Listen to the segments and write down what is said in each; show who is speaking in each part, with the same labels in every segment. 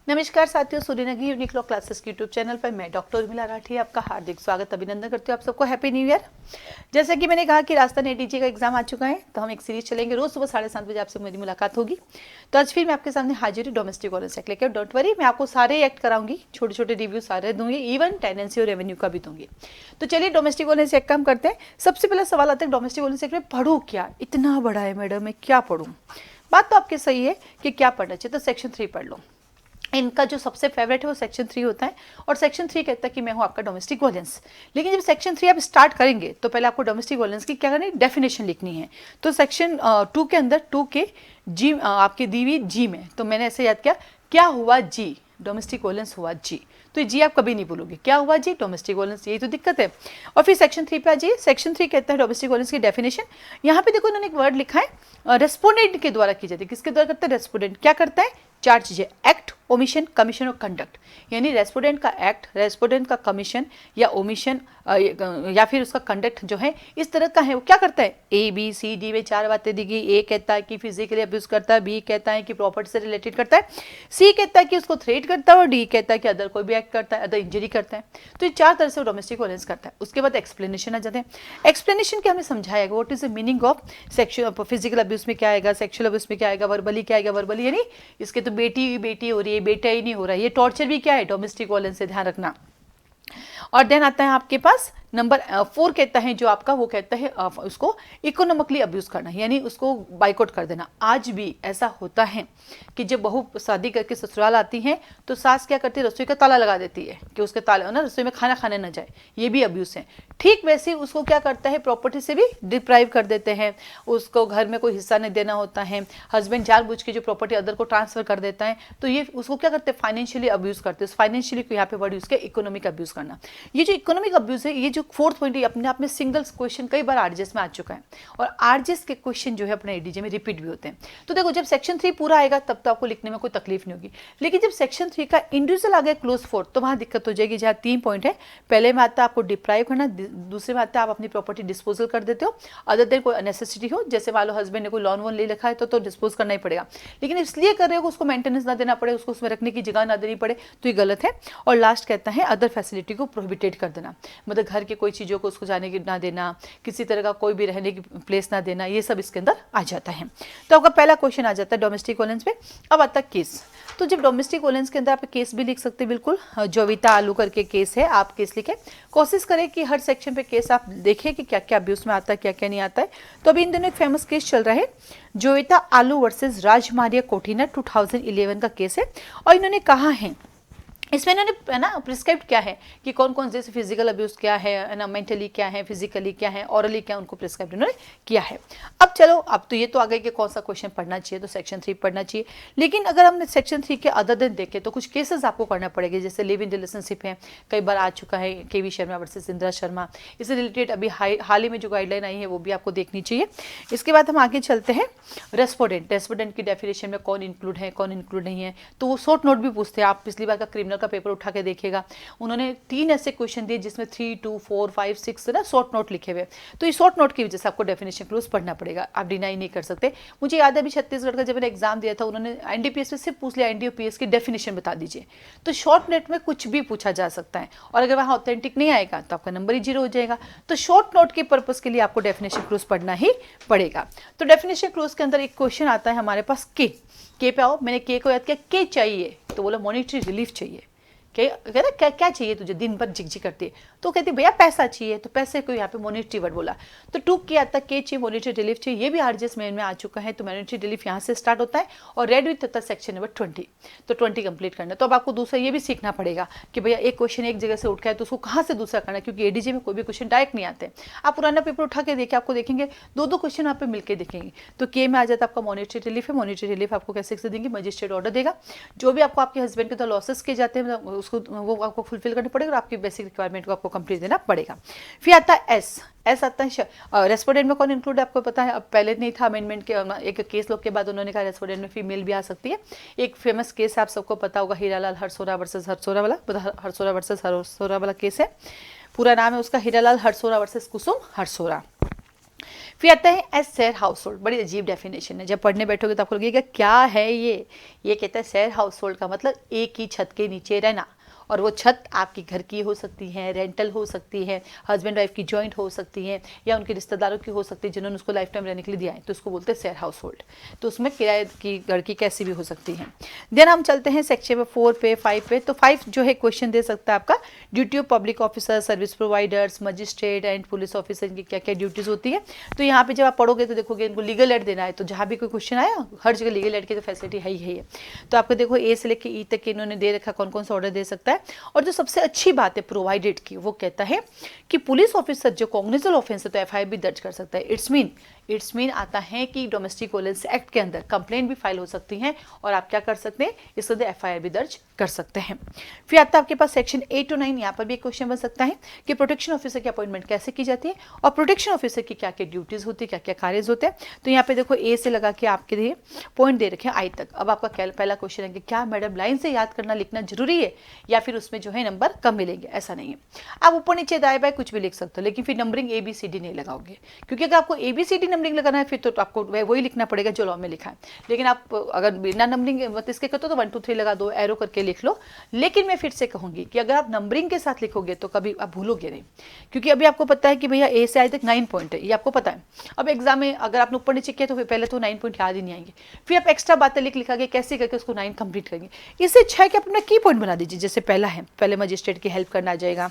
Speaker 1: नमस्कार साथियों, Suryanagari unique law classes के यूट्यूब चैनल पर मैं डॉक्टर उर्मिला राठी आपका हार्दिक स्वागत अभिनंदन करती हूँ। आप सबको हैप्पी न्यू ईयर। जैसे कि मैंने कहा कि राजस्थान एडीजे का एग्जाम आ चुका है, तो हम एक सीरीज चलेंगे। रोज सुबह 7:30 बजे आपसे मेरी मुलाकात होगी। तो आज फिर मैं आपके सामने हाजिर हूँ डोमेस्टिक वायलेंस एक्ट लेकर। डोंट वरी, मैं आपको सारे एक्ट कराऊंगी, छोटे छोटे रिव्यू सारे दूंगी, इवन टेनेंसी और रेवेन्यू का भी दूंगी। तो चलिए डोमेस्टिक वायलेंस एक्ट काम करते हैं। सबसे पहला सवाल आता है, डोमेस्टिक वायलेंस एक्ट में पढ़ूँ क्या? इतना बड़ा है मैडम, मैं क्या पढ़ूँ? बात तो आपकी सही है कि क्या पढ़ना चाहिए, तो सेक्शन 3 पढ़ लो। इनका जो सबसे फेवरेट है वो सेक्शन 3 होता है, और सेक्शन 3 कहता है कि मैं हूं आपका डोमेस्टिक वायलेंस। लेकिन जब सेक्शन 3 आप स्टार्ट करेंगे तो पहले आपको डोमेस्टिक वायलेंस की क्या करनी है, डेफिनेशन लिखनी है। तो सेक्शन 2 के अंदर 2 के जी आपकी दी हुई जी में, तो मैंने ऐसे याद किया, क्या हुआ जी, डोमेस्टिक वायलेंस हुआ जी। तो ये जी आप कभी नहीं बोलोगे, क्या हुआ जी, डोमेस्टिक वायलेंस, यही तो दिक्कत है। और फिर सेक्शन 3 पे आ जाइए। सेक्शन 3 कहता है डोमेस्टिक वायलेंस की डेफिनेशन। यहाँ पे देखो इन्होंने एक वर्ड लिखा है, रेस्पोंडेंट के द्वारा की जाती है। किसके द्वारा करता है? रेस्पोंडेंट। क्या करता है? 4 चीजें, एक्ट, ओमिशन, कमीशन और कंडक्ट। यानी रेस्पोंडेंट का एक्ट, रेस्पोंडेंट का कमीशन या ओमिशन या फिर उसका कंडक्ट जो है इस तरह का है, वो क्या करता है? ए बी सी डी में 4 बातें दी गई। ए कहता है कि फिजिकली अब्यूज करता है, बी कहता है कि प्रॉपर्टी से रिलेटेड करता है, सी कहता है कि उसको थ्रेट करता है, और डी कहता है कि अदर कोई भी एक्ट करता है, अदर इंजरी करता है। तो ये 4 तरह से डोमेस्टिक वायलेंस करता है। उसके बाद एक्सप्लेनेशन आ जाते हैं। एक्सप्लेनेशन क्या हमें समझाएगा, what is the meaning of sexual physical abuse में क्या आएगा, सेक्शुअल अब्यूज में क्या आएगा, वर्बली क्या आएगा। वर्बली यानी इसके तो बेटी हो रही है, बेटा ही नहीं हो रहा है, ये टॉर्चर भी क्या है, डोमेस्टिक वायलेंस से, ध्यान रखना। और देन आता है आपके पास नंबर 4 कहता है, जो आपका वो कहता है उसको इकोनॉमिकली अब्यूज करना, यानी उसको बाइकआउट कर देना। आज भी ऐसा होता है कि जब बहू शादी करके ससुराल आती है तो सास क्या करती है, रसोई का ताला लगा देती है कि उसके ताले ना रसोई में खाना खाने ना जाए, ये भी अब्यूज है। ठीक वैसे ही उसको क्या करता है, प्रॉपर्टी से भी डिप्राइव कर देते हैं, उसको घर में कोई हिस्सा नहीं देना होता है। हस्बैंड जानबूझ के जो प्रॉपर्टी अदर को ट्रांसफर कर देता है, तो ये उसको क्या करते हैं, फाइनेंशियली अब्यूज करते हैं। फाइनेंशियली को यहाँ पे वर्ड यूज किया, इकोनॉमिक अब्यूज करना। ये जो इकोनॉमिक अब्यूज है, ये जो 4th पॉइंट अपने आप में सिंगल क्वेश्चन कई बार आरजेएस में आ चुका है, और आरजेएस के क्वेश्चन जो है अपने एडीजे में रिपीट भी होते हैं। तो देखो जब सेक्शन 3 पूरा आएगा तब तो आपको लिखने में कोई तकलीफ नहीं होगी, लेकिन जब सेक्शन 3 का इंडिविजुअल आ गया क्लोज 4 तो वहां दिक्कत हो जाएगी। जहां 3 पॉइंट है, पहले में आता है आपको डिप्राइव करना, दूसरे में आता है आप अपनी प्रॉपर्टी डिस्पोजल कर देते हो, अदर देन कोई नेसेसिटी हो, जैसे मान लो हस्बैंड ने कोई लोन वोन ले रखा है तो डिस्पोज करना ही पड़ेगा, लेकिन इसलिए कर रहे हो उसको मेंटेनेंस ना देना पड़े, उसको उसमें रखने की जगह ना देनी पड़े, तो ये गलत है। और लास्ट कहता है अदर फैसिलिटी को प्रोहिबिटेड कर देना, मतलब घर के कोई चीज़ों को उसको जाने की ना देना, किसी तरह का कोई भी रहने की प्लेस ना देना, ये सब इसके अंदर आ जाता है। तो आपका पहला क्वेश्चन आ जाता है डोमेस्टिक वायलेंस पे। अब आता है केस। तो जब डोमेस्टिक वायलेंस के अंदर आप केस भी लिख सकते हैं, बिल्कुल जोविता आलू करके केस है, आप केस लिखें। कोशिश करें कि हर सेक्शन पे केस आप देखें कि क्या क्या अब्यूज में आता है, क्या क्या नहीं आता है। तो अभी इन दिनों एक फेमस केस चल रहा है, जोविता आलू वर्सेस राजमारिया कोठीना 2011 का केस है। और इन्होंने कहा है, इसमें इन्होंने ना प्रिस्क्राइब क्या है कि कौन कौन जैसे फिजिकल अब्यूज क्या है ना, मेंटली क्या है, फिजिकली क्या है, ऑरली क्या है, उनको प्रिस्क्राइब इन्होंने किया है। अब चलो, अब तो ये तो आ गई कि कौन सा क्वेश्चन पढ़ना चाहिए, तो सेक्शन 3 पढ़ना चाहिए। लेकिन अगर हमने सेक्शन 3 के अदर दिन देखे तो कुछ केसेस आपको करना पड़ेगा, जैसे लिव इन रिलेशनशिप है, कई बार आ चुका है केवी शर्मा वर्सेस इंदिरा शर्मा, इससे रिलेटेड अभी हाल ही में जो गाइडलाइन आई है वो भी आपको देखनी चाहिए। इसके बाद हम आगे चलते हैं, रेस्पोंडेंट। रेस्पोंडेंट की डेफिनेशन में कौन इंक्लूड है, कौन इंक्लूड नहीं है, तो वो शॉर्ट नोट भी पूछते हैं। आप पिछली बार का क्रिमिनल का पेपर उठा के देखिएगा, उन्होंने 3 ऐसे क्वेश्चन दिए जिसमें 3, 2, 4, 5, 6 ना शॉर्ट नोट लिखे हुए। तो ये शॉर्ट नोट की वजह से आपको डेफिनेशन क्लोज पढ़ना पड़ेगा, आप डिनाई नहीं कर सकते। मुझे याद है अभी छत्तीसगढ़ का जब मैंने एग्जाम दिया था, उन्होंने एनडीपीएस में सिर्फ पूछ लिया एनडीपीएस की डेफिनेशन बता दीजिए। तो शॉर्ट नोट में कुछ भी पूछा जा सकता है, और अगर वहाँ ऑथेंटिक नहीं आएगा तो आपका नंबर ही 0 हो जाएगा। तो शॉर्ट नोट के पर्पज के लिए आपको डेफिनेशन क्लोज पढ़ना ही पड़ेगा। तो डेफिनेशन क्लोज के अंदर एक क्वेश्चन आता है हमारे पास, के पे आओ। मैंने के को याद किया, के चाहिए तो बोला मॉनिटरी रिलीफ चाहिए। कहते क्या क्या चाहिए तुझे, दिन भर झिकझिक करती है, तो कहती भैया पैसा चाहिए, तो पैसे को यहाँ पे मॉनिटरी वर्ड बोला। तो 2 के आता के चाहिए, मॉनिटरी रिलीफ चाहिए, ये भी आरजेएस में आ चुका है। तो मॉनिटरी रिलीफ यहाँ से स्टार्ट होता है, और रेड विथ होता है सेक्शन नंबर 20। तो 20 कंप्लीट करना। तो अब आपको दूसरा ये भी सीखना पड़ेगा कि भैया एक क्वेश्चन एक जगह से उठ गया है तो उसको कहाँ से दूसरा करना है, क्योंकि एडीजे में कोई भी क्वेश्चन डायरेक्ट नहीं आते। आप पुराना पेपर उठा के देखिए, आपको देखेंगे 2-2 क्वेश्चन वहाँ पे मिलकर देखेंगे। तो के में आ जाता है आपका मॉनिटरी रिलीफ है। मॉनिटरी रिलीफ आपको कैसे देंगे, मजिस्ट्रेट ऑर्डर देगा। जो भी आपको आपके हस्बैंड के तो लॉसेस किए जाते हैं उसको वो आपको फुलफिल करना पड़ेगा, और आपकी बेसिक रिक्वायरमेंट को आपको कंप्लीट देना पड़ेगा। फिर आता है एस आता है रेस्पोंडेंट में कौन इंक्लूड है आपको पता है। अब पहले नहीं था, अमेंडमेंट के एक केस लोग के बाद उन्होंने कहा रेस्पोंडेंट में फीमेल भी आ सकती है। एक फेमस केस आप सबको पता होगा, हीरालाल हरसोरा वर्सेस हरसोरा वाला, हरसोरा वर्सेस हरसोरा वाला केस है। पूरा नाम है उसका हीरालाल हरसोरा वर्सेस कुसुम हरसोरा। फिर आता है एज शेयर हाउस होल्ड, बड़ी अजीब डेफिनेशन है, जब पढ़ने बैठोगे तो आपको लगेगा क्या है ये कहता है शेयर हाउस होल्ड का मतलब एक ही छत के नीचे रहना, और वो छत आपके घर की हो सकती है, रेंटल हो सकती है, हस्बैंड वाइफ की जॉइंट हो सकती है, या उनके रिश्तेदारों की हो सकती है जिन्होंने उसको लाइफ टाइम रहने के लिए दिया है, तो उसको बोलते हैं शेयर हाउस होल्ड। तो उसमें किराए की घर की कैसी भी हो सकती है। देन हम चलते हैं सेक्शन 4 पे 5 पे। तो 5 जो है क्वेश्चन दे सकता है आपका, duty of public officer, service providers, magistrate and police officer की क्या क्या ड्यूटीज होती है। तो यहाँ पे जब आप पढ़ोगे तो देखोगे इनको लीगल एड देना है, तो जहाँ भी कोई क्वेश्चन आया हर जगह लीगल एड की तो फैसिलिटी है ही है। तो आपको देखो ए से लेकर ई तक के इन्होंने दे रखा कौन कौन सा ऑर्डर दे सकता है। और जो सबसे अच्छी बात है प्रोवाइडेड की, वो कहता है कि पुलिस ऑफिसर जो कॉग्निजेबल ऑफेंस है तो एफआईआर भी दर्ज कर सकता है। इट्स मीन आता है कि डोमेस्टिक वायलेंस एक्ट के अंदर कंप्लेंट भी फाइल हो सकती है और आप क्या कर सकते हैं, इसके अंदर एफआईआर भी दर्ज कर सकते हैं। फिर आता है आपके पास सेक्शन 8 to 9, यहाँ पर भी एक क्वेश्चन बन सकता है कि प्रोटेक्शन ऑफिसर की अपॉइंटमेंट कैसे की जाती है और प्रोटेक्शन ऑफिसर की क्या क्या ड्यूटीज होती है, क्या क्या कार्य होते हैं। तो यहाँ पे देखो ए से लगा के आपके लिए पॉइंट दे रखे हैं आई तक। अब आपका पहला क्वेश्चन है कि क्या मैडम लाइन से याद करना लिखना जरूरी है या फिर उसमें जो है नंबर कम मिलेंगे, ऐसा नहीं है। आप ऊपर नीचे दाएं बाएं कुछ भी लिख सकते हो, लेकिन फिर नंबरिंग ABCD नहीं लगाओगे, क्योंकि अगर आपको ABCD नंबरिंग लगाना है फिर तो आपको वही लिखना पड़ेगा जो लॉ में लिखा है। लेकिन आप अगर बिना नंबरिंग मतलब इसके करते हो तो 1 2 3 लगा दो, एरो करके लिख लो। लेकिन मैं फिर से कहूंगी कि अगर आप नंबरिंग के साथ लिखोगे तो कभी आप भूलोगे नहीं, क्योंकि अभी आपको पता है कि भैया ए से आई तक 9 पॉइंट है, ये आपको पता है। अब एग्जाम में अगर आपने ऊपर नीचे किया तो फिर पहले तो 9 पॉइंट याद ही नहीं आएंगे, फिर आप एक्स्ट्रा बातें लिखा के कैसे करके उसको 9 कंप्लीट करेंगे। इससे अच्छा है कि आप अपना की पॉइंट बना दीजिए। जैसे पहला है, पहले मजिस्ट्रेट की हेल्प करना आ जाएगा।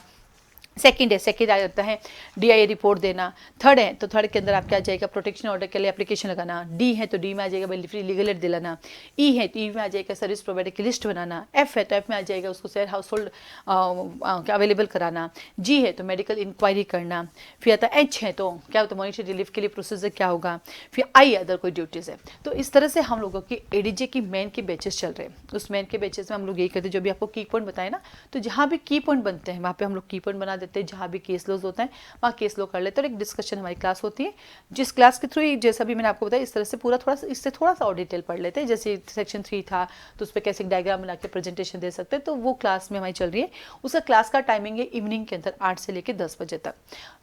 Speaker 1: सेकंड आ जाता है DIA रिपोर्ट देना। थर्ड है तो थर्ड के अंदर आप क्या जाएगा, प्रोटेक्शन ऑर्डर के लिए एप्लीकेशन लगाना। डी है तो डी में आ जाएगा फ्री लीगल एड दिलाना। ई है तो ई में आ जाएगा सर्विस प्रोवाइडर की लिस्ट बनाना। एफ है तो एफ में आ जाएगा उसको शेयर हाउस होल्ड अवेलेबल कराना। जी है तो मेडिकल इंक्वायरी करना। फिर आता है एच है तो क्या होता है, मॉनिटरी रिलीफ के लिए प्रोसीजर क्या होगा। फिर आई अदर कोई ड्यूटीज़ है। तो इस तरह से हम लोगों की ADJ की मेन के बैचेस चल रहे हैं। उस मेन के बैचेस में हम लोग यही करते हैं, जो भी आपको की पॉइंट बताए ना, तो जहाँ भी की पॉइंट बनते हैं वहाँ पे हम लोग की पॉइंट बना देते हैं। जहाँ भी केस लॉज होता है वहाँ केस लॉ कर लेते हैं और एक डिस्कशन हमारी क्लास होती है, जिस क्लास के थ्रू जैसा भी मैंने आपको बताया इस तरह से पूरा थोड़ा सा इससे थोड़ा सा और डिटेल पढ़ लेते हैं। जैसे सेक्शन 3 था तो उस पर कैसे डायग्राम बना के प्रेजेंटेशन दे सकते हैं, तो वो क्लास में हमारी चल रही है। उसका क्लास का टाइमिंग है इवनिंग के अंदर 8 से लेकर 10 बजे तक।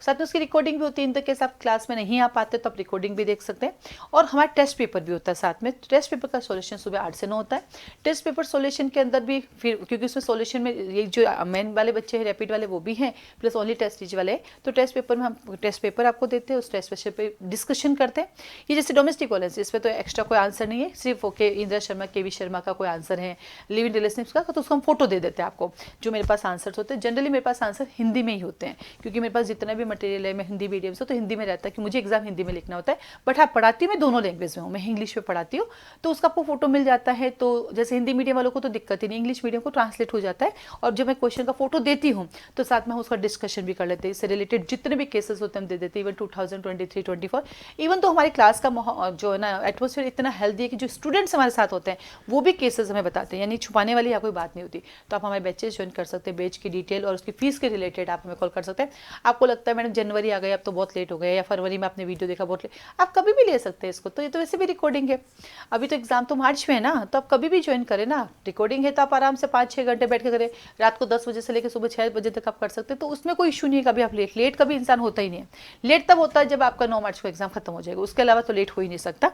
Speaker 1: साथ में उसकी रिकॉर्डिंग भी होती है। इन तक के आप क्लास में नहीं आ पाते तो आप रिकॉर्डिंग भी देख सकते हैं। और हमारा टेस्ट पेपर भी होता है साथ में। टेस्ट पेपर का सोल्यूशन सुबह 8 से 9 होता है। टेस्ट पेपर सोल्यूशन के अंदर भी फिर क्योंकि उसमें सोल्यूशन में ये जो मेन वाले बच्चे हैं रैपिड वाले वो भी हैं, प्लस ओनली टेस्ट वाले, तो टेस्ट पेपर में हम टेस्ट पेपर आपको देते हैं, उस टेस्ट पेपर पे डिस्कशन करते हैं। ये जैसे डोमेस्टिक वायलेंस, इस पर तो एक्स्ट्रा कोई आंसर नहीं है, सिर्फ ओके इंदिरा शर्मा KV शर्मा का कोई आंसर है, लिव इन रिलेशनशिप्स का, तो उसको हम फोटो दे देते हैं आपको। जो मेरे पास आंसर्स होते हैं जनरली मेरे पास आंसर हिंदी में ही होते हैं, क्योंकि मेरे पास जितना भी मटेरियल है मैं हिंदी मीडियम से तो हिंदी में रहता है कि मुझे एग्जाम हिंदी में लिखना होता है। बट हाँ पढ़ाती मैं दोनों लैंग्वेज में हूँ, मैं इंग्लिश में पढ़ाती हूँ, तो उसका आपको फोटो मिल जाता है। तो जैसे हिंदी मीडियम वालों को तो दिक्कत ही नहीं, इंग्लिश मीडियम को ट्रांसलेट हो जाता है। और जब मैं क्वेश्चन का फोटो देती हूँ तो साथ में उसका डिस्कशन भी कर लेते हैं। इससे रिलेटेड जितने भी केसेस होते हैं हम दे देते हैं। इवन 2023-24 इवन तो हमारी क्लास का जो है ना एटमोसफियर इतना हेल्दी है कि जो स्टूडेंट्स हमारे साथ होते हैं वो भी केसेस हमें बताते हैं, यानी छुपाने वाली या कोई बात नहीं होती। तो आप हमारे बैचेस ज्वाइन कर सकते हैं। बैच की डिटेल और उसकी फीस के रिलेटेड आप हमें कॉल कर सकते हैं। आपको लगता है मैडम जनवरी आ गया अब तो बहुत लेट हो गया, या फरवरी में आपने वीडियो देखा बहुत लेट, आप कभी भी ले सकते हैं इसको। तो ये तो वैसे भी रिकॉर्डिंग है, अभी तो एग्जाम तो मार्च में है ना, तो आप कभी भी ज्वाइन करें ना। रिकॉर्डिंग है तो आप आराम से 5-6 घंटे बैठ के करें, रात को 10 बजे से लेकर सुबह 6 बजे तक आप कर सकते हैं। तो उसमें कोई इशू नहीं है। कभी आप लेट कभी इंसान होता ही नहीं है। लेट तब होता है जब आपका 9 मार्च को एग्जाम खत्म हो जाएगा, उसके अलावा तो लेट हो ही नहीं सकता।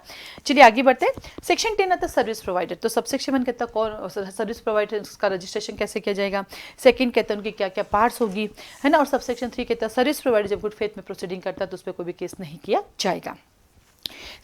Speaker 1: चलिए आगे बढ़ते हैं। सेक्शन 10 आता है सर्विस प्रोवाइडर। तो सबसेक्शन 1 कहता है कौन सर्विस प्रोवाइडर का रजिस्ट्रेशन कैसे किया जाएगा। सेकंड कहता है उनकी क्या क्या पार्ट्स होगी, है ना। और सबसेक्शन 3 कहता है सर्विस प्रोवाइडर जब गुड फेथ में प्रोसीडिंग करता है तो उस पर कोई भी केस नहीं किया जाएगा।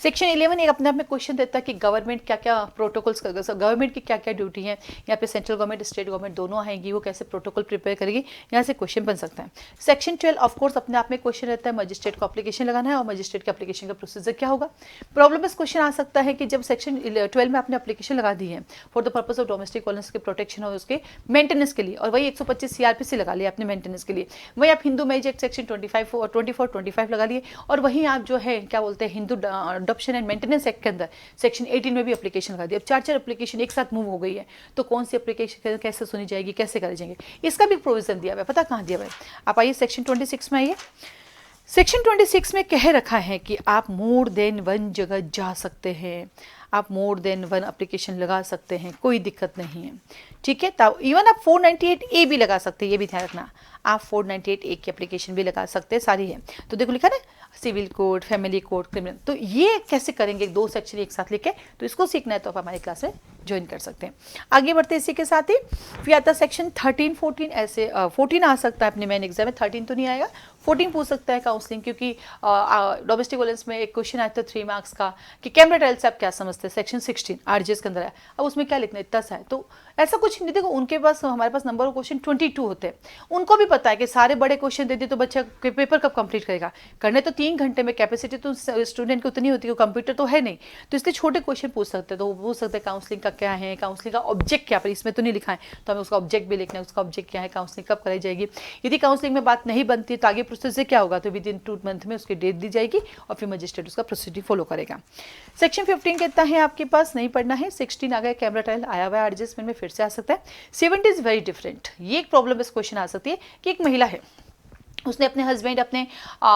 Speaker 1: सेक्शन 11 एक अपने आप में क्वेश्चन देता है कि गवर्नमेंट क्या क्या प्रोटोकॉल्स, गवर्नमेंट की क्या क्या ड्यूटी है। यहाँ पे सेंट्रल गवर्नमेंट स्टेट गवर्नमेंट दोनों आएंगी, वो कैसे प्रोटोकॉल प्रिपेयर करेगी, यहाँ से क्वेश्चन बन सकता है। सेक्शन 12 ऑफकोर्स अपने आप में क्वेश्चन रहता है मजिस्ट्रेट को एप्लीकेशन लगाना है और मजिस्ट्रेट के एप्लीकेशन का प्रोसीजर क्या होगा। प्रॉब्लम इस क्वेश्चन आ सकता है कि जब सेक्शन 12 में आपने एप्लीकेशन लगा दी है for the purpose of domestic violence के प्रोटेक्शन और उसके मेंटेनेंस के लिए, और वही 125 CRPC लगा लिया आपने मेंटेनेंस के लिए, वही आप हिंदू मैरिज एक्ट सेक्शन 25 और 24-25 लगा लिए, और वहीं आप जो है क्या बोलते हैं Hindu adoption and maintenance act के अंदर सेक्शन 18 में भी एप्लीकेशन लगा दी। अब 4 एप्लीकेशन एक साथ मूव हो गई है, तो कौन सी एप्लीकेशन कैसे सुनी जाएगी, कैसे करे जाएंगे, इसका भी प्रोविजन दिया हुआ है। पता कहाँ दिया हुआ है, आप आइए सेक्शन 26 में आइए। सेक्शन 26 में कह रखा है कि आप मोर देन 1 जगह जा सकते हैं, आप मोर देन 1 एप्लीकेशन लगा सकते हैं, कोई दिक्कत नहीं है, ठीक है। तब इवन आप 498A भी लगा सकते हैं, ये भी ध्यान रखना, आप 498A की एप्लीकेशन भी लगा सकते हैं, सारी है। तो देखो लिखा ना civil code, family code, criminal. तो ये कैसे करेंगे 2 सेक्शन एक साथ लेके, तो इसको सीखना है तो आप हमारी क्लास में ज्वाइन कर सकते हैं। आगे बढ़ते हैं इसी के साथ ही। फिर आता है सेक्शन 13, 14, ऐसे 14 आ सकता है अपने मेन एग्जाम में, 13 तो नहीं आएगा, 14 पूछ सकता है काउंसलिंग, क्योंकि डोमेस्टिक वायलेंस में एक क्वेश्चन आया था 3 मार्क्स का कि कैमरा ट्रायल से आप क्या समझते हैं, सेक्शन 16 आरजीएस के अंदर है। अब उसमें क्या लिखना है, इतना सा है, तो ऐसा कुछ नहीं। देखो उनके पास, हमारे पास नंबर ऑफ क्वेश्चन 22 होते हैं, उनको भी पता है कि सारे बड़े क्वेश्चन दे दिए तो बच्चा पेपर कब कंप्लीट करेगा, करने तो 3 घंटे में, कैपेसिटी तो स्टूडेंट की उतनी होती है, कंप्यूटर तो है नहीं, तो इसलिए छोटे क्वेश्चन पूछ सकते हैं। तो वो पूछ सकते हैं काउंसलिंग का क्या है, काउंसलिंग का ऑब्जेक्ट क्या, पर इसमें तो नहीं लिखा है तो हमें उसका ऑब्जेक्ट भी लिखना है, उसका ऑब्जेक्ट क्या है, काउंसलिंग कब कराई जाएगी, यदि काउंसलिंग में बात नहीं बनती तो आगे प्रोसेस क्या होगा, तो विद इन 2 मंथ में उसकी डेट दी जाएगी और फिर मजिस्ट्रेट उसका प्रोसीजर फॉलो करेगा। सेक्शन 15 कहता है आपके पास नहीं पढ़ना है, 16 आ गया, कैमरा ट्रायल आया हुआ है, एडजस्टमेंट में फिर से आ सकता है। 70 इज वेरी डिफरेंट, ये एक प्रॉब्लम इस क्वेश्चन आ सकती है कि एक महिला है, उसने अपने हस्बैंड, अपने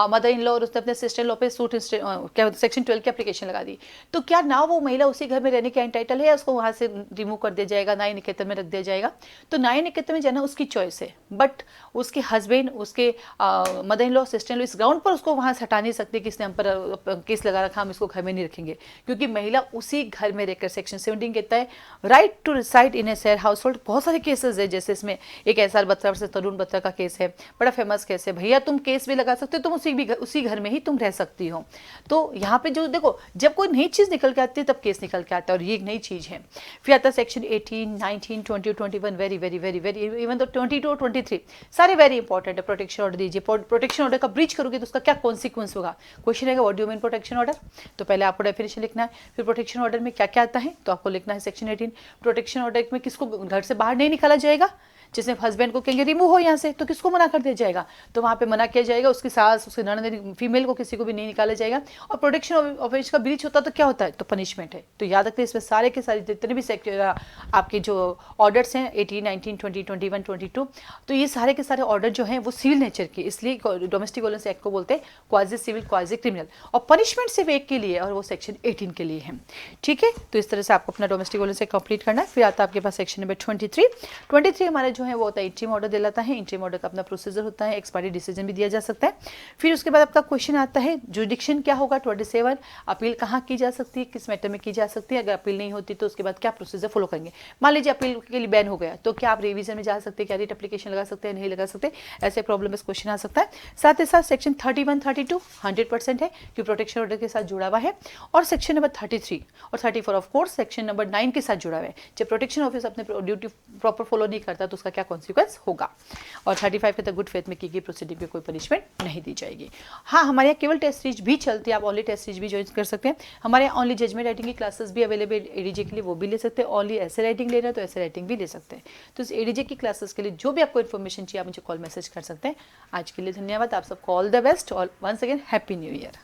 Speaker 1: मदर इन लॉ और उसने अपने सिस्टर इन लॉ पे सूट क्या सेक्शन 12 की एप्लीकेशन लगा दी, तो क्या ना वो महिला उसी घर में रहने के एंटाइटल है या उसको वहाँ से रिमूव कर दिया जाएगा, न्याय निकेतन में रख दिया जाएगा। तो न्याय निकेतन में जाना उसकी चॉइस है, बट उसके हस्बैंड, उसके mother in law, sister in law, इस ग्राउंड पर उसको वहाँ से हटा नहीं सकते कि इसने हम पर केस लगा रखा, हम इसको घर में नहीं रखेंगे, क्योंकि महिला उसी घर में रहकर, सेक्शन 17 कहता है right to reside in a share house hold. बहुत सारे केसेस है, जैसे इसमें एक SR बत्रा से तरुण बत्रा का केस है, बड़ा फेमस केस है, भैया तुम केस भी लगा सकते हो, तुम उसी घर में ही तुम रह सकती हो। तो यहाँ पे जो देखो, जब कोई नई चीज निकल के आती है तब केस निकल के आता है, और ये एक नई चीज है। फिर आता है section 18, 19, 20, 21, very very very very, even तो 22 और 23 सारे वेरी इंपॉर्टेंट है। प्रोटेक्शन ऑर्डर दीजिए, प्रोटेक्शन ऑर्डर का ब्रीच करोगे तो उसका क्या कॉन्सिक्वेंस होगा, क्वेश्चन रहेगा what do you mean protection order. तो पहले आपको डेफिनेशन लिखना है, फिर प्रोटेक्शन ऑर्डर में क्या क्या आता है तो आपको लिखना है सेक्शन 18। प्रोटेक्शन ऑर्डर में किसको घर से बाहर नहीं निकाला जाएगा, जिसने हस्बैंड को कहेंगे रिमूव हो यहाँ से तो किसको मना कर दिया जाएगा, तो वहाँ पे मना किया जाएगा, उसकी सास, उसकी ननद, फीमेल को किसी को भी नहीं निकाला जाएगा। और प्रोटेक्शन ऑफेंस का ब्रीच होता तो क्या होता है, तो पनिशमेंट है। तो याद रखते हैं इसमें सारे के सारे जितने भी आपके जो ऑर्डर्स हैं 18, 19, 20, 21, 22, तो ये सारे के सारे ऑर्डर जो हैं वो सिविल नेचर की, इसलिए डोमेस्टिक वायलेंस एक्ट को बोलते हैं क्वाजी सिविल, क्वाजी क्रिमिनल, और पनिशमेंट सिर्फ एक के लिए और वो सेक्शन 18 के लिए है। ठीक है, तो इस तरह से आपको अपना डोमेस्टिक वायलेंस एक्ट कंप्लीट करना है। फिर आता है आपके पास सेक्शन नंबर 23 हमारा जो है वो होता है इंट्रीम ऑर्डर दिलाता है, इंट्रीम ऑर्डर का अपना प्रोसीजर होता है, एक्सपायरी डिसीजन भी दिया जा सकता है। फिर उसके बाद आपका क्वेश्चन आता है जुडिक्शन क्या होगा, 27 अपील कहाँ की जा सकती है, किस मैटर में की जा सकती है, अगर अपील नहीं होती तो उसके बाद क्या प्रोसीजर फॉलो करेंगे। मान लीजिए अपील के लिए बैन हो गया तो क्या आप रिवीजन में जा सकते हैं, क्या रिट एप्लीकेशन लगा सकते हैं, नहीं लगा सकते, ऐसे प्रॉब्लम इस क्वेश्चन आ सकता है। साथ ही साथ सेक्शन 31, 32 100% है कि प्रोटेक्शन ऑर्डर के साथ जुड़ा हुआ है, और सेक्शन नंबर 33 और 34 ऑफ कोर्स सेक्शन नंबर 9 के साथ जुड़ा हुआ है। जब प्रोटेक्शन ऑफिस अपने ड्यूटी प्रॉपर फॉलो नहीं करता तो उसका क्या कॉन्सिक्वेंस होगा। और 35 के तक गुड फेथ में की गई प्रोसीडिंग पे कोई पनिशमेंट नहीं दी जाएगी। हाँ, हमारे यहाँ केवल टेस्ट सीरीज भी चलती है, आप ओनली टेस्ट सीरीज भी ज्वाइन कर सकते हैं। हमारे यहाँ ओनली जजमेंट राइटिंग की क्लासेस भी अवेलेबल एडीजे के लिए, वो भी ले सकते हैं। ओनली ऐसे राइटिंग ले रहे हैं तो ऐसे राइटिंग भी ले सकते हैं। तो इस एडीजे की क्लासेस के लिए जो भी आपको इन्फॉर्मेशन चाहिए आप मुझे कॉल मैसेज कर सकते हैं। आज के लिए धन्यवाद, आप सबको ऑल द बेस्ट और once again happy new year.